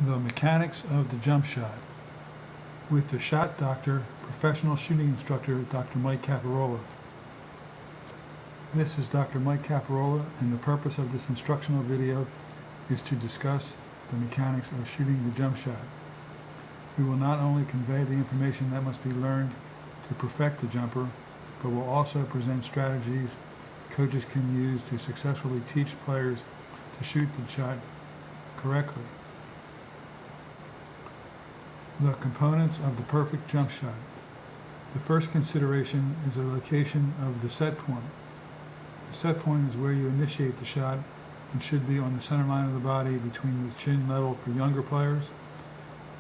The mechanics of the jump shot with the shot doctor, professional shooting instructor, Dr. Mike Caprarola. This is Dr. Mike Caprarola, and the purpose of this instructional video is to discuss the mechanics of shooting the jump shot. We will not only convey the information that must be learned to perfect the jumper, but will also present strategies coaches can use to successfully teach players to shoot the shot correctly. The components of the perfect jump shot. The first consideration is the location of the set point. The set point is where you initiate the shot and should be on the center line of the body between the chin level for younger players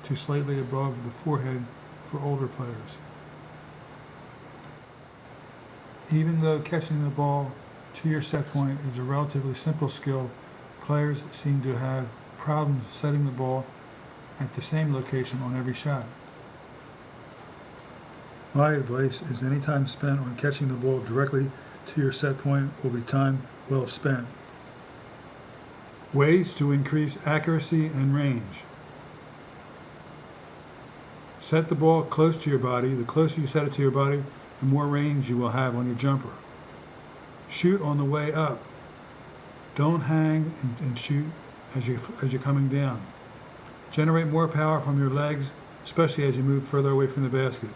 to slightly above the forehead for older players. Even though catching the ball to your set point is a relatively simple skill, players seem to have problems setting the ball at the same location on every shot. My advice is any time spent on catching the ball directly to your set point will be time well spent. Ways to increase accuracy and range. Set the ball close to your body. The closer you set it to your body, the more range you will have on your jumper. Shoot on the way up. Don't hang and shoot as you're coming down. Generate more power from your legs, especially as you move further away from the basket.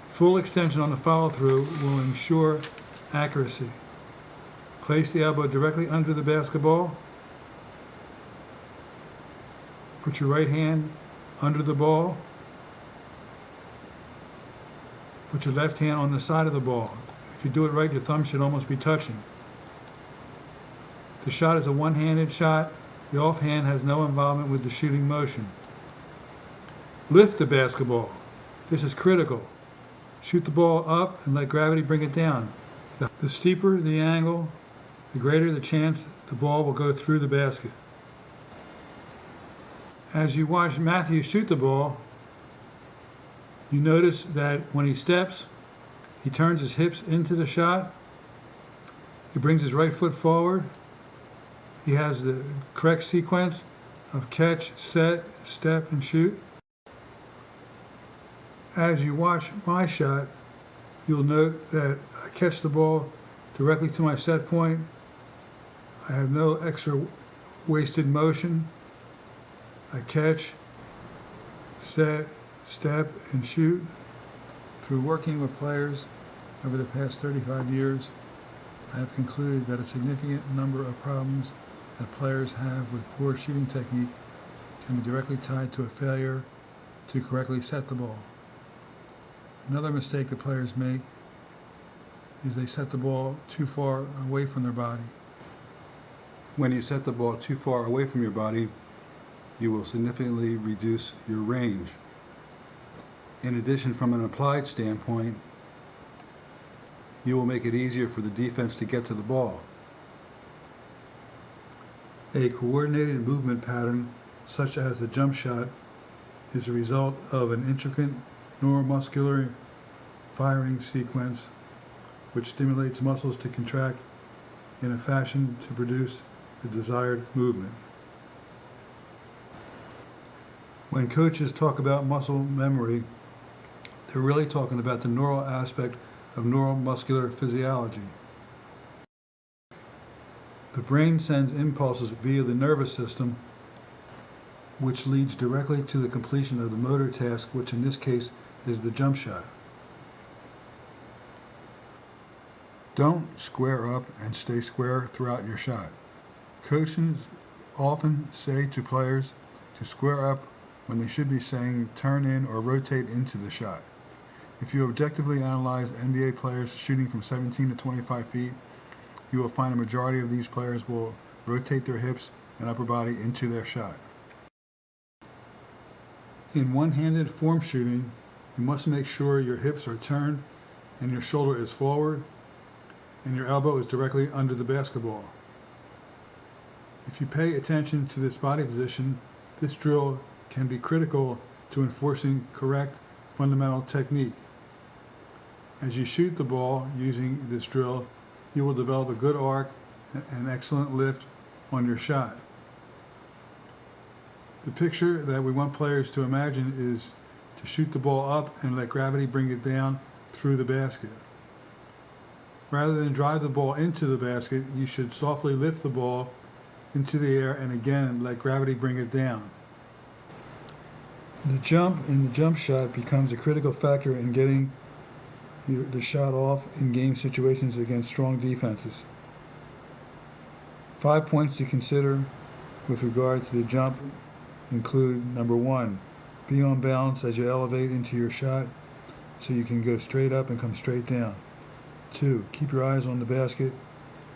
Full extension on the follow-through will ensure accuracy. Place the elbow directly under the basketball. Put your right hand under the ball. Put your left hand on the side of the ball. If you do it right, your thumb should almost be touching. The shot is a one-handed shot. The offhand has no involvement with the shooting motion. Lift the basketball. This is critical. Shoot the ball up and let gravity bring it down. The steeper the angle, the greater the chance the ball will go through the basket. As you watch Matthew shoot the ball, you notice that when he steps, he turns his hips into the shot. He brings his right foot forward. He has the correct sequence of catch, set, step, and shoot. As you watch my shot, you'll note that I catch the ball directly to my set point. I have no extra wasted motion. I catch, set, step, and shoot. Through working with players over the past 35 years, I have concluded that a significant number of problems that players have with poor shooting technique can be directly tied to a failure to correctly set the ball. Another mistake that players make is they set the ball too far away from their body. When you set the ball too far away from your body, you will significantly reduce your range. In addition, from an applied standpoint, you will make it easier for the defense to get to the ball. A coordinated movement pattern, such as the jump shot, is a result of an intricate neuromuscular firing sequence which stimulates muscles to contract in a fashion to produce the desired movement. When coaches talk about muscle memory, they're really talking about the neural aspect of neuromuscular physiology. The brain sends impulses via the nervous system, which leads directly to the completion of the motor task, which in this case is the jump shot. Don't square up and stay square throughout your shot. Coaches often say to players to square up when they should be saying turn in or rotate into the shot. If you objectively analyze NBA players shooting from 17 to 25 feet, you will find a majority of these players will rotate their hips and upper body into their shot. In one-handed form shooting, you must make sure your hips are turned and your shoulder is forward and your elbow is directly under the basketball. If you pay attention to this body position, this drill can be critical to enforcing correct fundamental technique. As you shoot the ball using this drill, you will develop a good arc and excellent lift on your shot. The picture that we want players to imagine is to shoot the ball up and let gravity bring it down through the basket. Rather than drive the ball into the basket, you should softly lift the ball into the air and again let gravity bring it down. The jump in the jump shot becomes a critical factor in getting the shot off in game situations against strong defenses. 5 points to consider with regard to the jump include: number 1, be on balance as you elevate into your shot so you can go straight up and come straight down. 2, keep your eyes on the basket,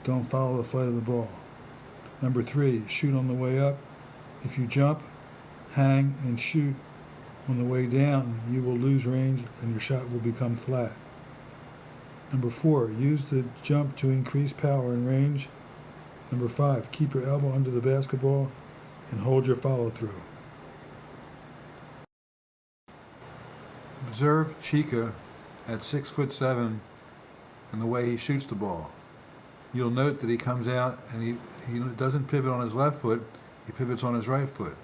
don't follow the flight of the ball. Number 3, shoot on the way up. If you jump, hang, and shoot on the way down, you will lose range and your shot will become flat. Number 4, use the jump to increase power and range. Number 5, keep your elbow under the basketball and hold your follow-through. Observe Chica at 6'7" and the way he shoots the ball. You'll note that he comes out and he doesn't pivot on his left foot, he pivots on his right foot.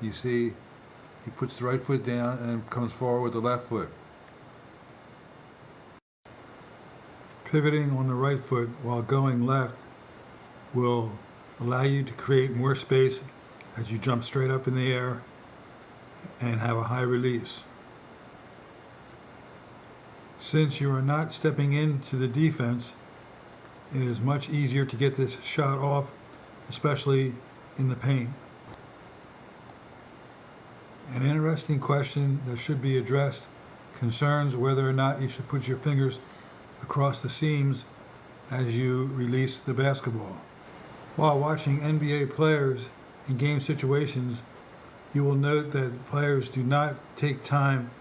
You see, he puts the right foot down and comes forward with the left foot. Pivoting on the right foot while going left will allow you to create more space as you jump straight up in the air and have a high release. Since you are not stepping into the defense, it is much easier to get this shot off, especially in the paint. An interesting question that should be addressed concerns whether or not you should put your fingers across the seams as you release the basketball. While watching NBA players in game situations, you will note that players do not take time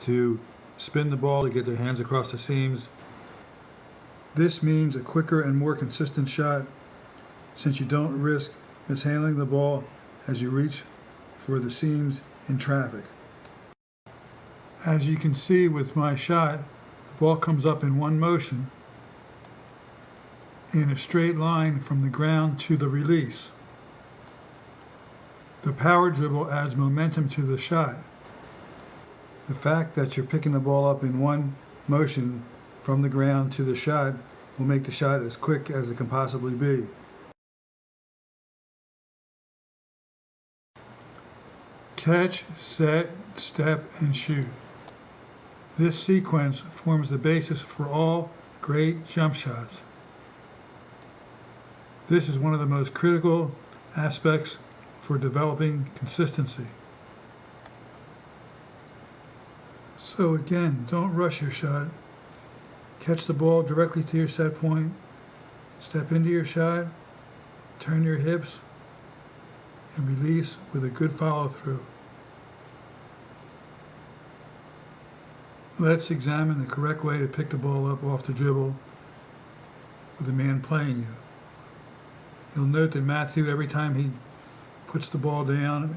to spin the ball to get their hands across the seams. This means a quicker and more consistent shot, since you don't risk mishandling the ball as you reach for the seams in traffic. As you can see with my shot, the ball comes up in one motion in a straight line from the ground to the release. The power dribble adds momentum to the shot. The fact that you're picking the ball up in one motion from the ground to the shot will make the shot as quick as it can possibly be. Catch, set, step, and shoot. This sequence forms the basis for all great jump shots. This is one of the most critical aspects for developing consistency. So again, don't rush your shot. Catch the ball directly to your set point, step into your shot, turn your hips, and release with a good follow-through. Let's examine the correct way to pick the ball up off the dribble with a man playing you. You'll note that Matthew, every time he puts the ball down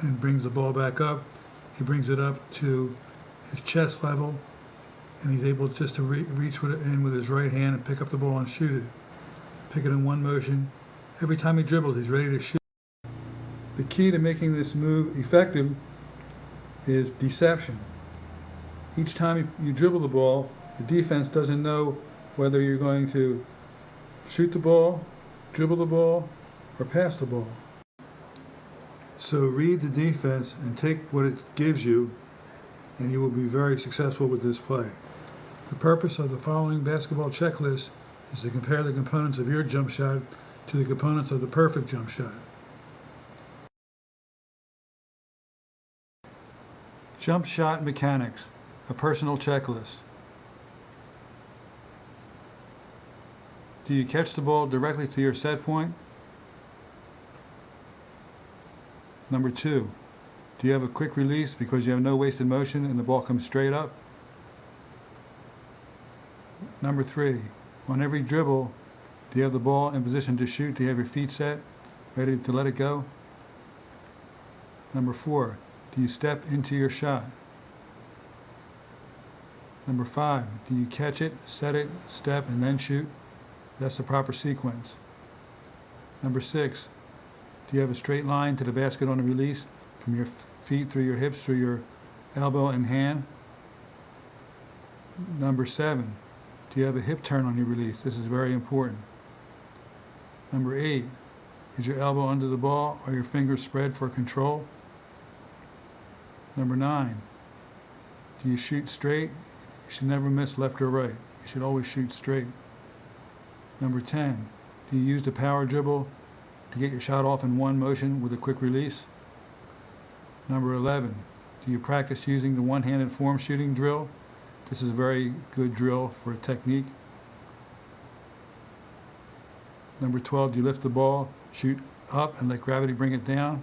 and brings the ball back up, he brings it up to his chest level, and he's able just to reach in with his right hand and pick up the ball and shoot it. Pick it in one motion. Every time he dribbles, he's ready to shoot. The key to making this move effective is deception. Each time you dribble the ball, the defense doesn't know whether you're going to shoot the ball, dribble the ball, or pass the ball. So read the defense and take what it gives you, and you will be very successful with this play. The purpose of the following basketball checklist is to compare the components of your jump shot to the components of the perfect jump shot. Jump shot mechanics, a personal checklist. Do you catch the ball directly to your set point? Number 2, do you have a quick release because you have no wasted motion and the ball comes straight up? Number 3, on every dribble, do you have the ball in position to shoot? Do you have your feet set, ready to let it go? Number 4, do you step into your shot? Number 5, do you catch it, set it, step, and then shoot? That's the proper sequence. Number 6, Do you have a straight line to the basket on the release from your feet through your hips, through your elbow and hand? Number 7, do you have a hip turn on your release? This is very important. Number 8, is your elbow under the ball or your fingers spread for control? Number 9, do you shoot straight? You should never miss left or right. You should always shoot straight. Number 10, do you use the power dribble to get your shot off in one motion with a quick release? Number 11, do you practice using the one-handed form shooting drill? This is a very good drill for technique. Number 12, do you lift the ball, shoot up, and let gravity bring it down?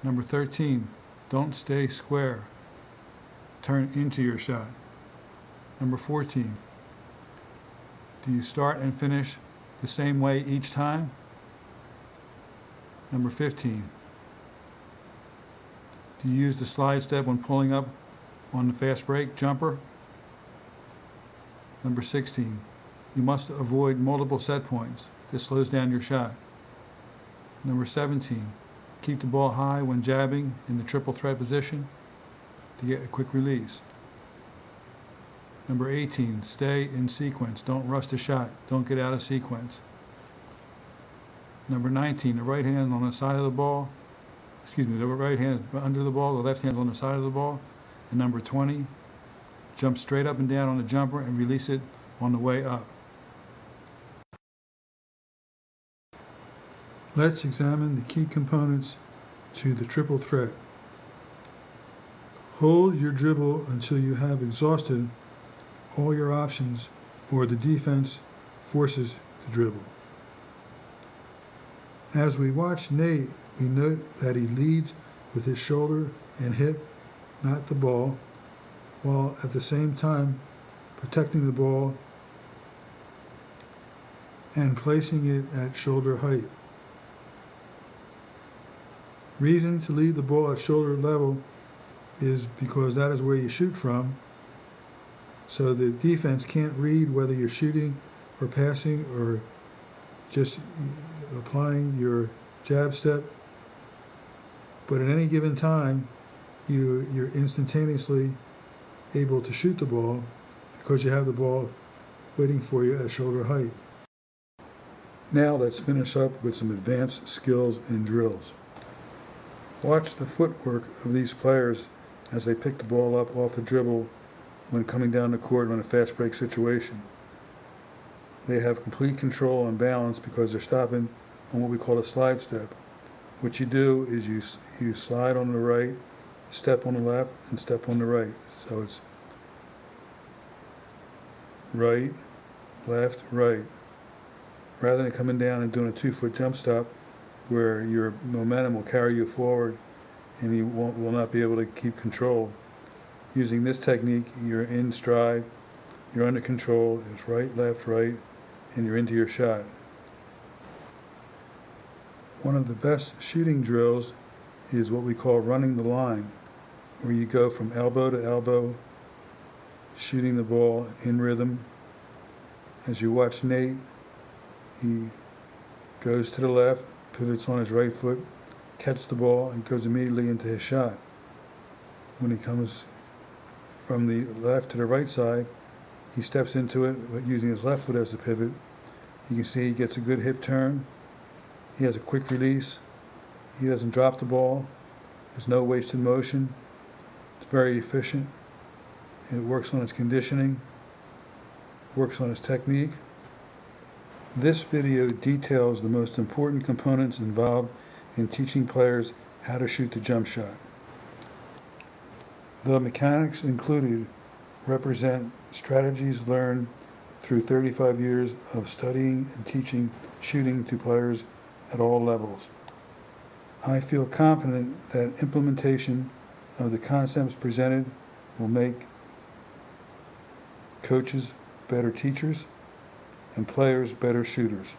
Number 13, don't stay square. Turn into your shot. Number 14, do you start and finish the same way each time? Number 15, do you use the slide step when pulling up on the fast break jumper? Number 16, you must avoid multiple set points. This slows down your shot. Number 17, keep the ball high when jabbing in the triple threat position to get a quick release. Number 18, stay in sequence. Don't rush the shot. Don't get out of sequence. Number 19, the right hand on the side of the ball. The right hand is under the ball, the left hand is on the side of the ball. And number 20, jump straight up and down on the jumper and release it on the way up. Let's examine the key components to the triple threat. Hold your dribble until you have exhausted all your options or the defense forces the dribble. As we watch Nate, we note that he leads with his shoulder and hip, not the ball, while at the same time protecting the ball and placing it at shoulder height. Reason to leave the ball at shoulder level is because that is where you shoot from, so the defense can't read whether you're shooting or passing or just applying your jab step. But at any given time, you're instantaneously able to shoot the ball because you have the ball waiting for you at shoulder height. Now let's finish up with some advanced skills and drills. Watch the footwork of these players as they pick the ball up off the dribble when coming down the court on a fast break situation. They have complete control and balance because they're stopping on what we call a slide step. What you do is you slide on the right, step on the left, and step on the right. So it's right, left, right. Rather than coming down and doing a 2-foot jump stop where your momentum will carry you forward and you will not be able to keep control. Using this technique, you're in stride, you're under control, it's right, left, right, and you're into your shot. One of the best shooting drills is what we call running the line, where you go from elbow to elbow, shooting the ball in rhythm. As you watch Nate, he goes to the left, pivots on his right foot, catches the ball, and goes immediately into his shot. When he comes from the left to the right side, he steps into it using his left foot as the pivot. You can see he gets a good hip turn. He has a quick release. He doesn't drop the ball. There's no wasted motion. It's very efficient. It works on his conditioning, works on his technique. This video details the most important components involved in teaching players how to shoot the jump shot. The mechanics included represent strategies learned through 35 years of studying and teaching shooting to players at all levels. I feel confident that implementation of the concepts presented will make coaches better teachers and players better shooters.